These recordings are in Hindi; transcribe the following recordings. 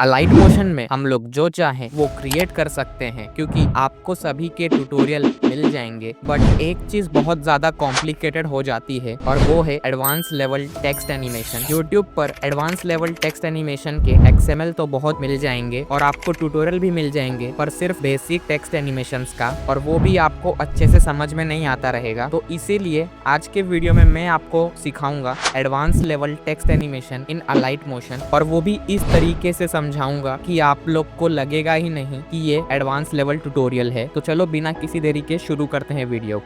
अलाइट मोशन में हम लोग जो चाहे वो क्रिएट कर सकते हैं, क्योंकि आपको सभी के ट्यूटोरियल मिल जाएंगे। बट एक चीज बहुत ज्यादा कॉम्प्लिकेटेड हो जाती है और वो है advance level text animation. YouTube पर एडवांस लेवल टेक्स्ट एनिमेशन के XML तो बहुत मिल जाएंगे और आपको ट्यूटोरियल भी मिल जाएंगे, पर सिर्फ बेसिक टेक्स्ट एनिमेशंस का, और वो भी आपको अच्छे से समझ में नहीं आता रहेगा। तो इसीलिए आज के वीडियो में मैं आपको सिखाऊंगा advance level text animation in Alight Motion, और वो भी इस तरीके से समझाऊंगा कि आप लोग को लगेगा ही नहीं कि ये एडवांस लेवल ट्यूटोरियल है। तो चलो बिना किसी देरी के शुरू करते हैं वीडियो।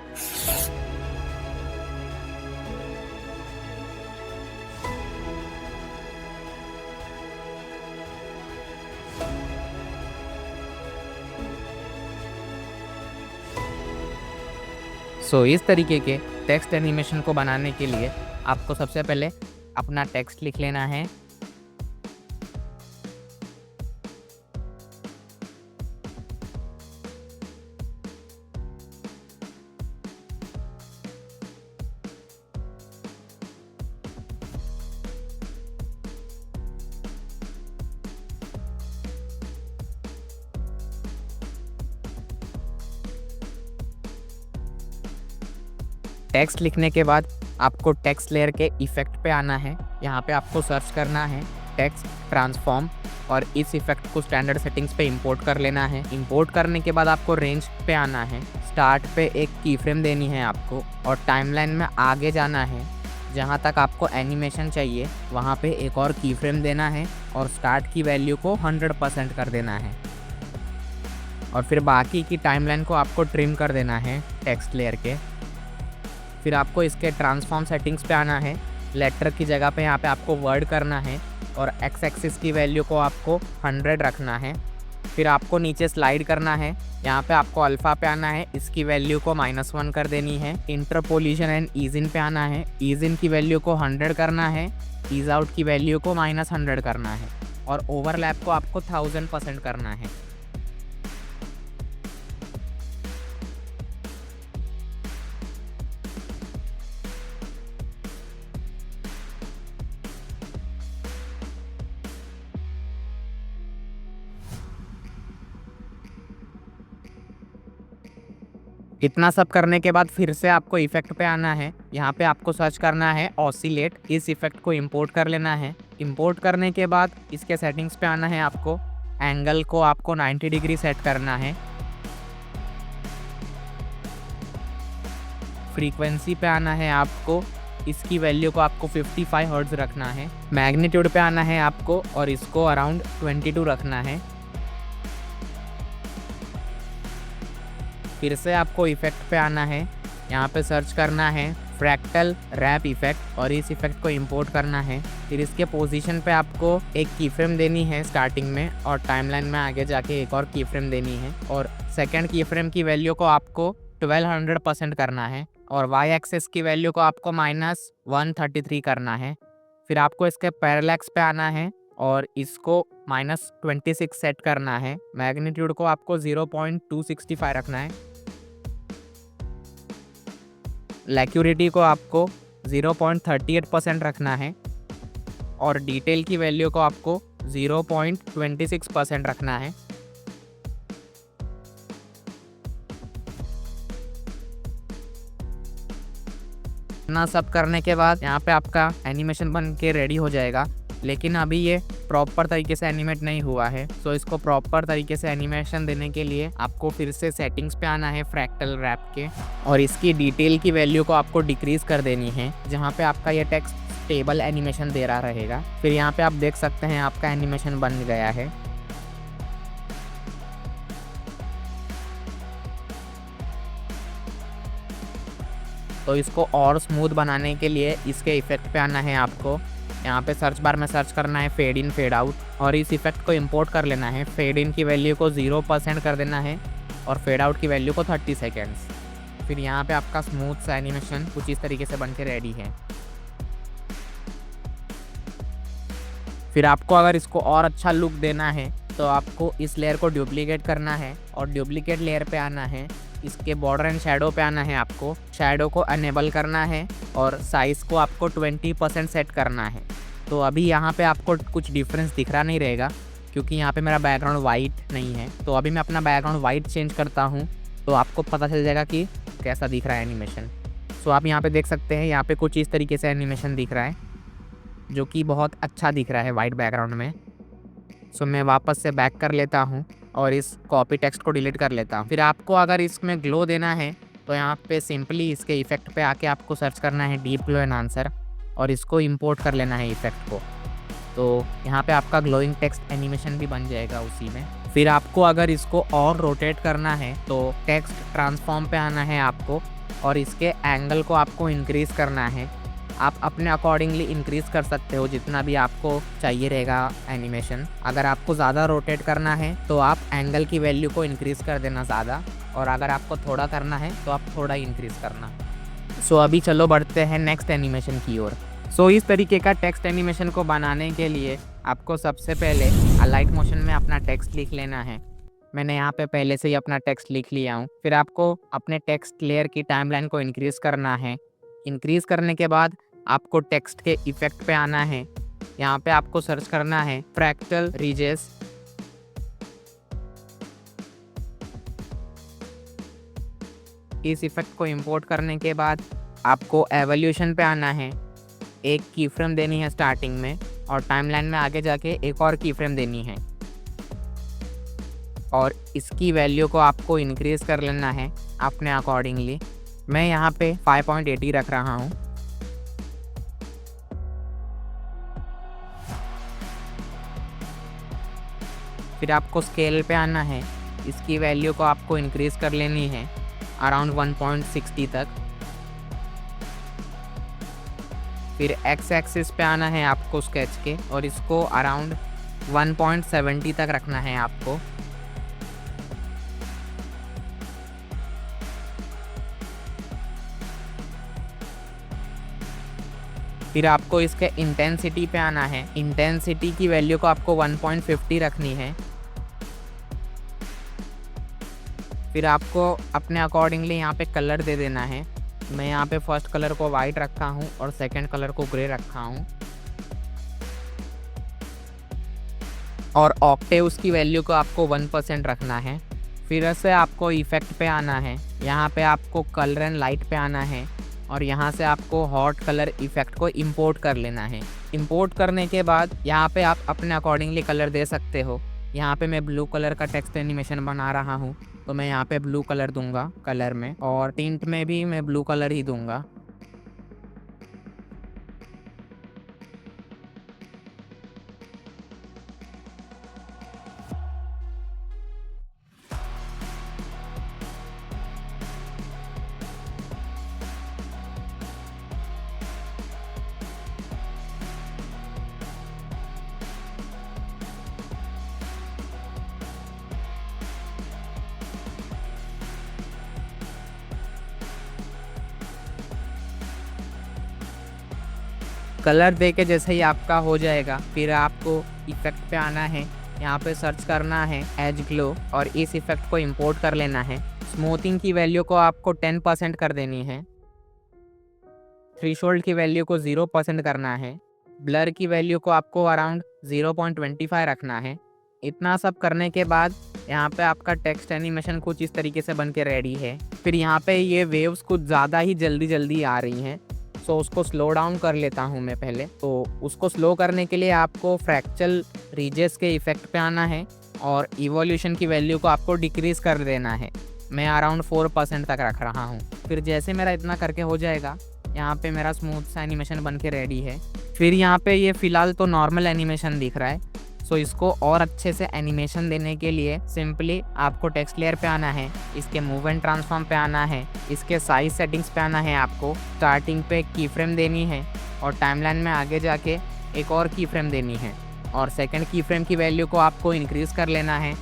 इस तरीके के टेक्स्ट एनिमेशन को बनाने के लिए आपको सबसे पहले अपना टेक्स्ट लिख लेना है। टेक्स्ट लिखने के बाद आपको टेक्स्ट लेयर के इफेक्ट पे आना है। यहाँ पे आपको सर्च करना है टेक्स्ट ट्रांसफॉर्म, और इस इफेक्ट को स्टैंडर्ड सेटिंग्स पे इंपोर्ट कर लेना है। इंपोर्ट करने के बाद आपको रेंज पे आना है। स्टार्ट पे एक की फ्रेम देनी है आपको, और टाइमलाइन में आगे जाना है। जहाँ तक आपको एनिमेशन चाहिए वहाँ पे एक और की फ्रेम देना है, और स्टार्ट की वैल्यू को 100% कर देना है। और फिर बाकी की टाइमलाइन को आपको ट्रिम कर देना है टेक्स्ट लेयर के। फिर आपको इसके ट्रांसफॉर्म सेटिंग्स पे आना है। लेटर की जगह पे यहाँ पे आपको वर्ड करना है, और एक्स एक्सिस की वैल्यू को आपको 100 रखना है। फिर आपको नीचे स्लाइड करना है। यहाँ पे आपको अल्फ़ा पे आना है, इसकी वैल्यू को -1 कर देनी है। इंटरपोलेशन एंड ईज इन पे आना है, ईज इन की वैल्यू को 100 करना है, ईज आउट की वैल्यू को -100 करना है, और ओवरलैप को आपको 1000% करना है। इतना सब करने के बाद फिर से आपको इफेक्ट पे आना है। यहाँ पे आपको सर्च करना है ऑसिलेट, इस इफेक्ट को इंपोर्ट कर लेना है। इंपोर्ट करने के बाद इसके सेटिंग्स पे आना है। आपको एंगल को आपको 90 डिग्री सेट करना है। फ्रीक्वेंसी पे आना है आपको, इसकी वैल्यू को आपको 55 हर्ट्ज रखना है। मैग्नीट्यूड पे आना है आपको, और इसको अराउंड 22 रखना है। फिर से आपको इफेक्ट पे आना है। यहाँ पे सर्च करना है फ्रैक्टल रैप इफेक्ट, और इस इफेक्ट को इंपोर्ट करना है। फिर इसके पोजीशन पे आपको एक की फ्रेम देनी है स्टार्टिंग में, और टाइमलाइन में आगे जाके एक और की फ्रेम देनी है। और सेकंड की फ्रेम की वैल्यू को आपको 1200% करना है, और वाई एक्सिस की वैल्यू को आपको -133 करना है। फिर आपको इसके पैरेलैक्स पे आना है, और इसको -26 सेट करना है। मैग्नीट्यूड को आपको 0.265 रखना है। एक्यूरेटी को आपको 0.38% रखना है, और डिटेल की वैल्यू को आपको 0.26% रखना है। इतना सब करने के बाद यहाँ पे आपका एनिमेशन बन के रेडी हो जाएगा। लेकिन अभी ये प्रॉपर तरीके से एनिमेट नहीं हुआ है। इसको प्रॉपर तरीके से एनिमेशन देने के लिए आपको फिर से सेटिंग्स पे आना है फ्रैक्टल रैप के, और इसकी डिटेल की वैल्यू को आपको डिक्रीज कर देनी है, जहाँ पे आपका ये टेक्स्ट स्टेबल एनिमेशन दे रहा रहेगा। फिर यहाँ पे आप देख सकते हैं आपका एनिमेशन बन गया है। तो इसको और स्मूथ बनाने के लिए इसके इफेक्ट पे आना है आपको। यहाँ पे सर्च बार में सर्च करना है फेड इन फेड आउट, और इस इफेक्ट को इंपोर्ट कर लेना है। फेड इन की वैल्यू को 0% कर देना है, और फेड आउट की वैल्यू को 30 सेकेंड्स। फिर यहाँ पे आपका स्मूथ सा एनिमेशन कुछ इस तरीके से बन के रेडी है। फिर आपको अगर इसको और अच्छा लुक देना है तो आपको इस लेयर को डुप्लीकेट करना है, और डुप्लीकेट लेयर पे आना है। इसके बॉर्डर एंड शैडो पे आना है। आपको शैडो को अनेबल करना है, और साइज़ को आपको 20% सेट करना है। तो अभी यहाँ पे आपको कुछ डिफरेंस दिख रहा नहीं रहेगा, क्योंकि यहाँ पे मेरा बैकग्राउंड वाइट नहीं है। तो अभी मैं अपना बैकग्राउंड वाइट चेंज करता हूँ तो आपको पता चल जाएगा कि कैसा दिख रहा है एनिमेशन। सो आप यहाँ पे देख सकते हैं, यहाँ पे कुछ इस तरीके से एनिमेशन दिख रहा है जो कि बहुत अच्छा दिख रहा है वाइट बैकग्राउंड में। सो मैं वापस से बैक कर लेता हूँ और इस कॉपी टेक्स्ट को डिलीट कर लेता हूँ। फिर आपको अगर इसमें ग्लो देना है तो यहाँ पे सिंपली इसके इफेक्ट पे आके आपको सर्च करना है डीप ग्लो एनहांसर और इसको इंपोर्ट कर लेना है इफेक्ट को। तो यहाँ पे आपका ग्लोइंग टेक्स्ट एनिमेशन भी बन जाएगा उसी में। फिर आपको अगर इसको और रोटेट करना है तो टेक्स्ट ट्रांसफॉर्म पे आना है आपको और इसके एंगल को आपको इंक्रीज़ करना है। आप अपने अकॉर्डिंगली इंक्रीज़ कर सकते हो जितना भी आपको चाहिए रहेगा एनिमेशन। अगर आपको ज़्यादा रोटेट करना है तो आप एंगल की वैल्यू को इंक्रीज़ कर देना ज़्यादा, और अगर आपको थोड़ा करना है तो आप थोड़ा इंक्रीज़ करना। सो अभी चलो बढ़ते हैं नेक्स्ट एनिमेशन की ओर। सो इस तरीके का टेक्स्ट एनिमेशन को बनाने के लिए आपको सबसे पहले अलाइट मोशन में अपना टेक्स्ट लिख लेना है। मैंने यहाँ पे पहले से ही अपना टेक्स्ट लिख लिया हूँ। फिर आपको अपने टेक्स्ट लेयर की टाइमलाइन को इंक्रीज़ करना है। इंक्रीज़ करने के बाद आपको टेक्स्ट के इफेक्ट पे आना है। यहाँ पे आपको सर्च करना है फ्रैक्टल रीजेस। इस इफेक्ट को इंपोर्ट करने के बाद आपको एवोल्यूशन पे आना है। एक की फ्रेम देनी है स्टार्टिंग में और टाइमलाइन में आगे जाके एक और की फ्रेम देनी है, और इसकी वैल्यू को आपको इंक्रीज़ कर लेना है अपने अकॉर्डिंगली। मैं यहाँ पे 5.80 रख रहा हूँ। फिर आपको स्केल पे आना है। इसकी वैल्यू को आपको इंक्रीज़ कर लेनी है अराउंड 1.60 तक। फिर एक्स एक्सिस पे आना है आपको स्केच के और इसको अराउंड 1.70 तक रखना है आपको। फिर आपको इसके इंटेंसिटी पे आना है। इंटेंसिटी की वैल्यू को आपको 1.50 रखनी है। फिर आपको अपने अकॉर्डिंगली यहाँ पे कलर दे देना है। मैं यहाँ पे फर्स्ट कलर को वाइट रखा हूँ और सेकंड कलर को ग्रे रखा हूँ। और ऑक्टेव्स की वैल्यू को आपको 1% रखना है। फिर से आपको इफेक्ट पे आना है। यहाँ पे आपको कलर एंड लाइट पे आना है और यहाँ से आपको हॉट कलर इफेक्ट को इंपोर्ट कर लेना है। इंपोर्ट करने के बाद यहाँ पे आप अपने अकॉर्डिंगली कलर दे सकते हो। यहाँ पे मैं ब्लू कलर का टेक्स्ट एनिमेशन बना रहा हूँ तो मैं यहाँ पे ब्लू कलर दूंगा कलर में, और टिंट में भी मैं ब्लू कलर ही दूंगा। कलर दे के जैसे ही आपका हो जाएगा फिर आपको इफेक्ट पे आना है। यहाँ पे सर्च करना है एज ग्लो और इस इफेक्ट को इंपोर्ट कर लेना है। स्मूथिंग की वैल्यू को आपको 10% कर देनी है। थ्रेशोल्ड की वैल्यू को 0% करना है। ब्लर की वैल्यू को आपको अराउंड 0.25 रखना है। इतना सब करने के बाद यहाँ पे आपका टेक्स्ट एनिमेशन कुछ इस तरीके से बन के रेडी है। फिर यहाँ पे ये वेव्स कुछ ज़्यादा ही जल्दी आ रही हैं, सो उसको स्लो डाउन कर लेता हूँ मैं पहले। तो उसको स्लो करने के लिए आपको फ्रैक्चल रीजेस के इफेक्ट पे आना है और इवोल्यूशन की वैल्यू को आपको डिक्रीज़ कर देना है। मैं अराउंड 4% तक रख रहा हूँ। फिर जैसे मेरा इतना करके हो जाएगा, यहाँ पे मेरा स्मूथ सा एनिमेशन बन के रेडी है। फिर यहाँ पे ये फ़िलहाल तो नॉर्मल एनिमेशन दिख रहा है, सो इसको और अच्छे से एनिमेशन देने के लिए सिंपली आपको टेक्स्ट लेयर पे आना है, इसके मूव एंड ट्रांसफॉर्म पे आना है, इसके साइज सेटिंग्स पे आना है। आपको स्टार्टिंग पे की फ्रेम देनी है और टाइमलाइन में आगे जाके एक और की फ्रेम देनी है, और सेकंड की फ्रेम की वैल्यू को आपको इंक्रीज़ कर लेना है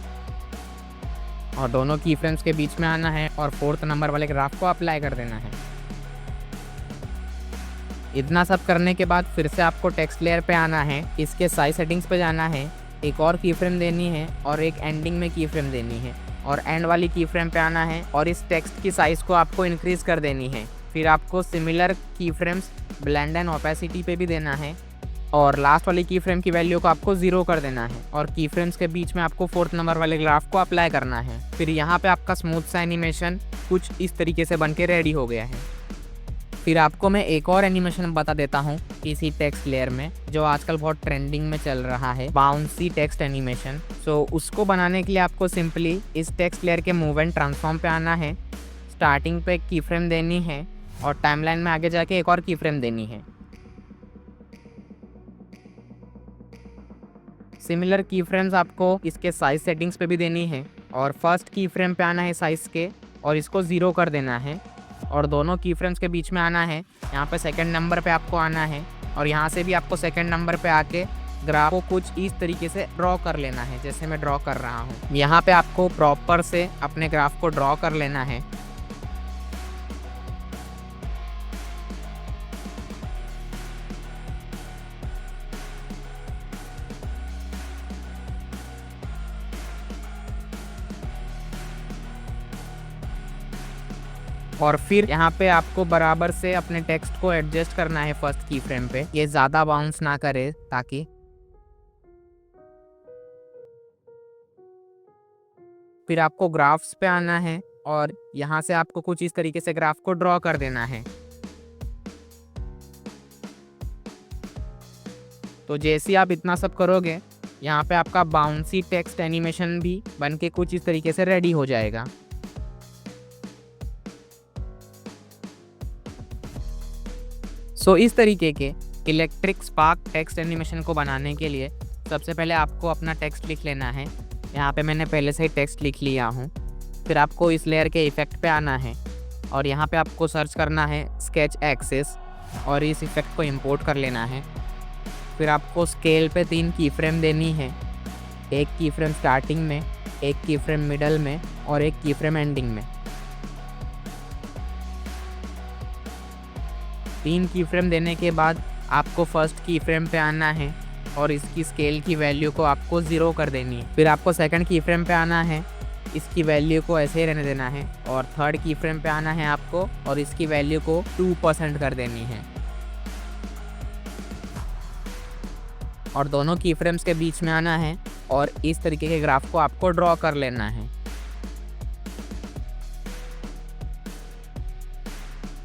और दोनों की फ्रेम्स के बीच में आना है और 4th नंबर वाले ग्राफ को अप्लाई कर देना है। इतना सब करने के बाद फिर से आपको टेक्स्ट लेयर पे आना है, इसके साइज सेटिंग्स पे जाना है, एक और की फ्रेम देनी है और एक एंडिंग में की फ्रेम देनी है, और एंड वाली की फ्रेम पे आना है और इस टेक्स्ट की साइज़ को आपको इंक्रीज़ कर देनी है। फिर आपको सिमिलर की फ्रेम्स ब्लेंड एंड ओपेसिटी पे भी देना है और लास्ट वाली की फ्रेम की वैल्यू को आपको 0 कर देना है और की फ्रेम्स के बीच में आपको 4th नंबर वाले ग्राफ को अप्लाई करना है। फिर यहाँ पे आपका स्मूथ सा एनिमेशन कुछ इस तरीके से बन के रेडी हो गया है। फिर आपको मैं एक और एनिमेशन बता देता हूँ इसी टेक्स्ट लेयर में, जो आजकल बहुत ट्रेंडिंग में चल रहा है, बाउंसी टेक्स्ट एनिमेशन। सो उसको बनाने के लिए आपको सिंपली इस टेक्स्ट लेयर के मूव एंड ट्रांसफॉर्म पे आना है, स्टार्टिंग पे की फ्रेम देनी है और टाइमलाइन में आगे जाके एक और की फ्रेम देनी है। सिमिलर की फ्रेम्स आपको इसके साइज सेटिंग्स पे भी देनी है और फर्स्ट की फ्रेम पे आना है साइज के और इसको 0 कर देना है और दोनों की फ्रेम्स के बीच में आना है। यहाँ पे सेकंड नंबर पे आपको आना है और यहाँ से भी आपको सेकंड नंबर पे आके ग्राफ को कुछ इस तरीके से ड्रॉ कर लेना है जैसे मैं ड्रॉ कर रहा हूँ। यहाँ पे आपको प्रॉपर से अपने ग्राफ को ड्रॉ कर लेना है। और फिर यहाँ पे आपको बराबर से अपने टेक्स्ट को एडजस्ट करना है फर्स्ट की फ्रेम पे, ये ज़्यादा बाउंस ना करे ताकि। फिर आपको ग्राफ्स पे आना है और यहाँ से आपको कुछ इस तरीके से ग्राफ को ड्रॉ कर देना है। तो जैसे आप इतना सब करोगे, यहाँ पे आपका बाउंसी टेक्स्ट एनिमेशन भी बन के कुछ इस तरीके से रेडी हो जाएगा। इस तरीके के इलेक्ट्रिक स्पार्क टेक्स्ट एनिमेशन को बनाने के लिए सबसे पहले आपको अपना टेक्स्ट लिख लेना है। यहाँ पे मैंने पहले से ही टेक्स्ट लिख लिया हूँ। फिर आपको इस लेयर के इफ़ेक्ट पे आना है और यहाँ पे आपको सर्च करना है स्केच एक्सिस और इस इफ़ेक्ट को इंपोर्ट कर लेना है। फिर आपको स्केल पे 3 की फ्रेम देनी है, एक की फ्रेम स्टार्टिंग में, एक की फ्रेम मिडल में और एक की फ्रेम एंडिंग में। 3 की फ्रेम देने के बाद आपको फर्स्ट की फ्रेम पे आना है और इसकी स्केल की वैल्यू को आपको 0 कर देनी है। फिर आपको सेकंड की फ्रेम पे आना है, इसकी वैल्यू को ऐसे ही रहने देना है और थर्ड की फ्रेम पे आना है आपको और इसकी वैल्यू को 2% कर देनी है। और दोनों की फ्रेम्स के बीच में आना है और इस तरीके के ग्राफ को आपको ड्रॉ कर लेना है।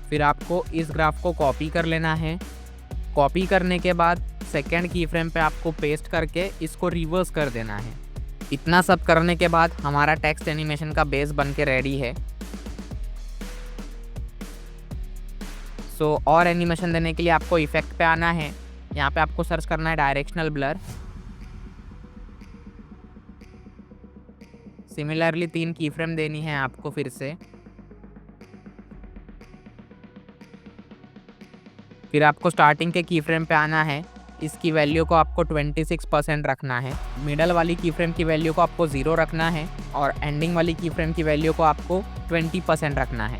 फिर आपको इस ग्राफ को कॉपी कर लेना है। कॉपी करने के बाद सेकंड की फ्रेम पे आपको पेस्ट करके इसको रिवर्स कर देना है। इतना सब करने के बाद हमारा टेक्स्ट एनिमेशन का बेस बन के रेडी है। और एनिमेशन देने के लिए आपको इफेक्ट पे आना है। यहाँ पे आपको सर्च करना है डायरेक्शनल ब्लर। सिमिलरली 3 की फ्रेम देनी है आपको फिर से। फिर आपको स्टार्टिंग के की फ्रेम पे आना है, इसकी वैल्यू को आपको 26% रखना है। मिडल वाली की फ्रेम की वैल्यू को आपको 0 रखना है और एंडिंग वाली की फ्रेम की वैल्यू को आपको 20% रखना है।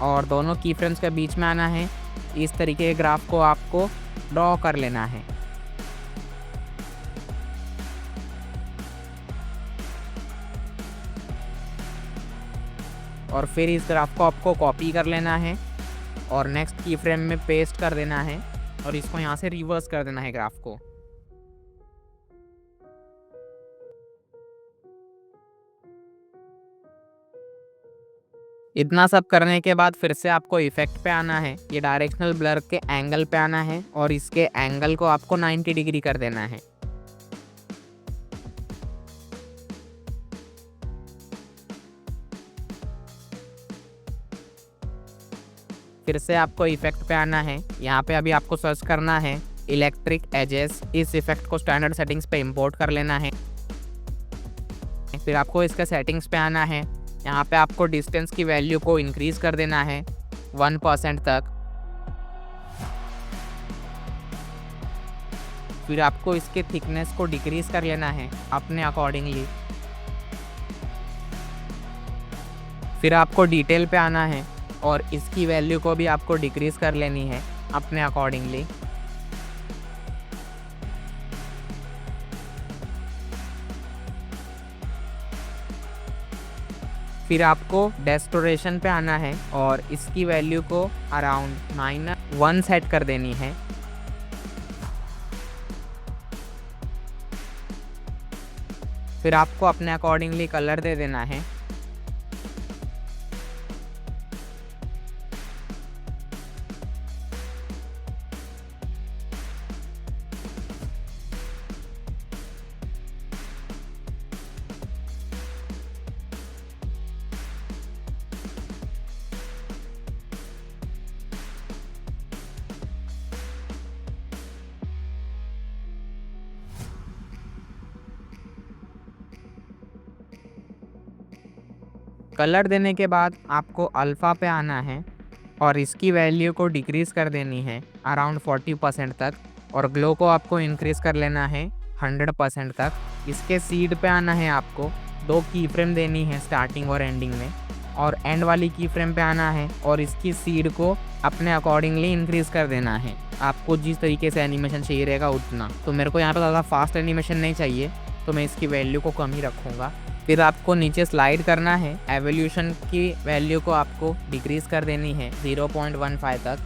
और दोनों की फ्रेम्स के बीच में आना है। इस तरीके के ग्राफ को आपको ड्रॉ कर लेना है। और फिर इस ग्राफ को आपको कॉपी कर लेना है और नेक्स्ट की फ्रेम में पेस्ट कर देना है और इसको यहाँ से रिवर्स कर देना है ग्राफ को। इतना सब करने के बाद फिर से आपको इफेक्ट पे आना है। ये डायरेक्शनल ब्लर के एंगल पे आना है और इसके एंगल को आपको 90 डिग्री कर देना है। फिर से आपको इफेक्ट पे आना है। यहाँ पे अभी आपको सर्च करना है इलेक्ट्रिक एजेस। इस इफेक्ट को स्टैंडर्ड सेटिंग्स पे इंपोर्ट कर लेना है। फिर आपको इसके सेटिंग्स पे आना है। यहाँ पे आपको डिस्टेंस की वैल्यू को इंक्रीज कर देना है 1% तक। फिर आपको इसके थिकनेस को डिक्रीज कर लेना है अपने अकॉर्डिंगली। फिर आपको डिटेल पे आना है और इसकी वैल्यू को भी आपको डिक्रीज कर लेनी है अपने अकॉर्डिंगली। फिर आपको डेस्टोरेशन पे आना है और इसकी वैल्यू को अराउंड -1 सेट कर देनी है। फिर आपको अपने अकॉर्डिंगली कलर दे देना है। कलर देने के बाद आपको अल्फ़ा पे आना है और इसकी वैल्यू को डिक्रीज़ कर देनी है अराउंड 40% तक, और ग्लो को आपको इंक्रीज़ कर लेना है 100% तक। इसके सीड पे आना है, आपको 2 की फ्रेम देनी है स्टार्टिंग और एंडिंग में, और एंड वाली की फ्रेम पे आना है और इसकी सीड को अपने अकॉर्डिंगली इंक्रीज़ कर देना है। आपको जिस तरीके से एनिमेशन चाहिए रहेगा उतना। तो मेरे को यहाँ पे ज़्यादा फास्ट एनिमेशन नहीं चाहिए, तो मैं इसकी वैल्यू को कम ही रखूँगा। फिर आपको नीचे स्लाइड करना है। एवोल्यूशन की वैल्यू को आपको डिक्रीज़ कर देनी है 0.15 तक।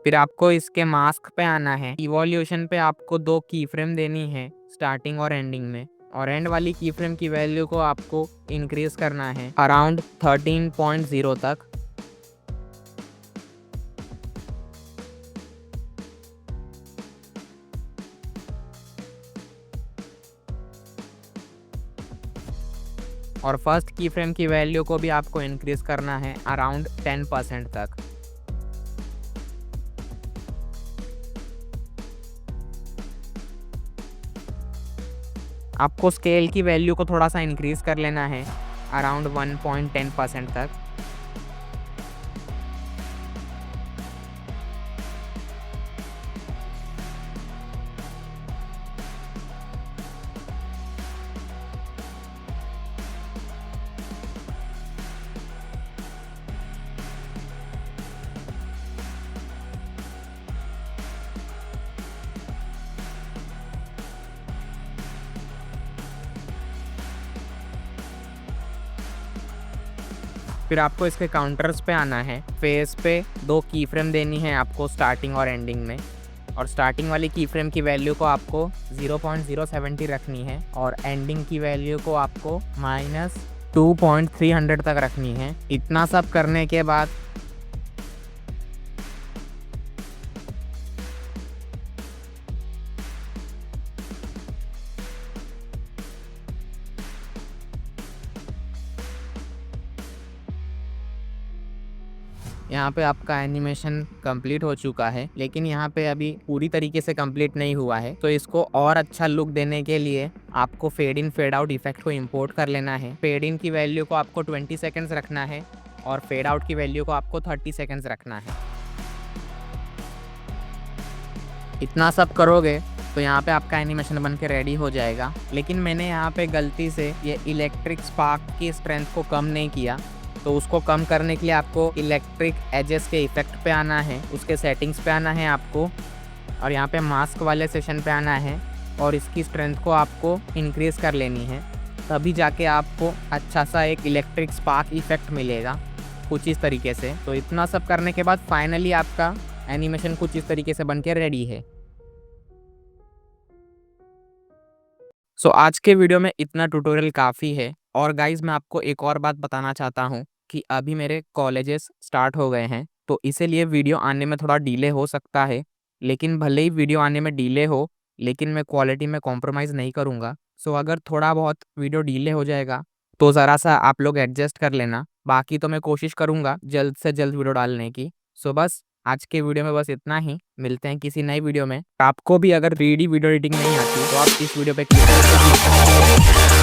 फिर आपको इसके मास्क पे आना है। इवोल्यूशन पे आपको 2 की फ्रेम देनी है स्टार्टिंग और एंडिंग में, और एंड वाली की फ्रेम की वैल्यू को आपको इंक्रीज करना है अराउंड 13.0 तक। और फर्स्ट की फ्रेम की वैल्यू को भी आपको इंक्रीज करना है अराउंड 10% तक। आपको स्केल की वैल्यू को थोड़ा सा इंक्रीज कर लेना है अराउंड 1.10% तक। फिर आपको इसके काउंटर्स पे आना है। फेस पे 2 की फ्रेम देनी है आपको स्टार्टिंग और एंडिंग में, और स्टार्टिंग वाली की फ्रेम की वैल्यू को आपको 0.070 रखनी है, और एंडिंग की वैल्यू को आपको -2.300 तक रखनी है। इतना सब करने के बाद यहाँ पे आपका एनिमेशन कंप्लीट हो चुका है, लेकिन यहाँ पे अभी पूरी तरीके से कंप्लीट नहीं हुआ है। तो इसको और अच्छा लुक देने के लिए आपको fade in fade out effect को इंपोर्ट कर लेना है। फेड इन की वैल्यू को आपको 20 सेकेंड्स रखना है और फेड आउट की वैल्यू को आपको 30 सेकेंड्स रखना है। इतना सब करोगे तो यहाँ पे आपका एनिमेशन बन के रेडी हो जाएगा। लेकिन मैंने यहाँ पे गलती से ये इलेक्ट्रिक स्पार्क की स्ट्रेंथ को कम नहीं किया, तो उसको कम करने के लिए आपको इलेक्ट्रिक एजेस के इफेक्ट पे आना है, उसके सेटिंग्स पे आना है आपको, और यहाँ पे मास्क वाले सेशन पे आना है और इसकी स्ट्रेंथ को आपको इंक्रीज कर लेनी है। तभी जाके आपको अच्छा सा एक इलेक्ट्रिक स्पार्क इफेक्ट मिलेगा कुछ इस तरीके से। तो इतना सब करने के बाद फाइनली आपका एनिमेशन कुछ इस तरीके से बन के रेडी है। सो आज के वीडियो में इतना ट्यूटोरियल काफ़ी है। और गाइज मैं आपको एक और बात बताना चाहता हूँ कि अभी मेरे कॉलेजेस स्टार्ट हो गए हैं, तो इसीलिए वीडियो आने में थोड़ा डिले हो सकता है। लेकिन भले ही वीडियो आने में डिले हो, लेकिन मैं क्वालिटी में कॉम्प्रोमाइज़ नहीं करूँगा। सो अगर थोड़ा बहुत वीडियो डिले हो जाएगा तो ज़रा सा आप लोग एडजस्ट कर लेना। बाकी तो मैं कोशिश करूँगा जल्द से जल्द वीडियो डालने की। सो बस आज के वीडियो में बस इतना ही। मिलते हैं किसी नई वीडियो में। आपको भी अगर 3D वीडियो एडिटिंग नहीं आती तो आप इस वीडियो पे क्लिक करके